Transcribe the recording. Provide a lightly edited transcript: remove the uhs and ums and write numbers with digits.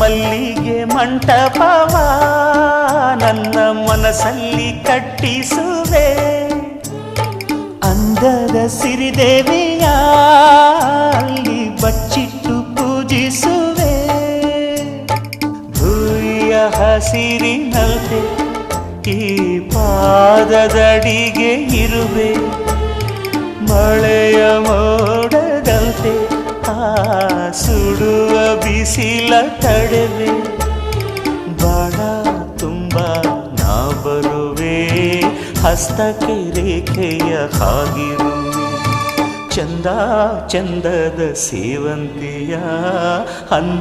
ಮಲ್ಲಿಗೆ ಮಂಟಪವ ನನ್ನ ಮನಸ್ಸಲ್ಲಿ ಕಟ್ಟಿಸುವೆ. ಅಂದದ ಸಿರಿದೇವಿಯ ಅಲ್ಲಿ ಬಚ್ಚಿಟ್ಟು ಪೂಜಿಸುವೆ. ಭೂಯ ಹಸಿರಿನಲ್ತೆ ಈ ಪಾದದಡಿಗೆ ಇರುವೆ. ಮಳೆಯ ಮೋಡದಂತೆ ಆ ಸುಡುವ ಬಿಸಿಲ ತಡೆವೆ. ಬಾಳ ತುಂಬ ನಾ ಬರುವೆ, ಹಸ್ತಕ್ಕೆ ರೇಖೆಯ ಹಾಗಿರುವೆ. ಚಂದ ಚಂದದ ಸೇವಂತಿಯ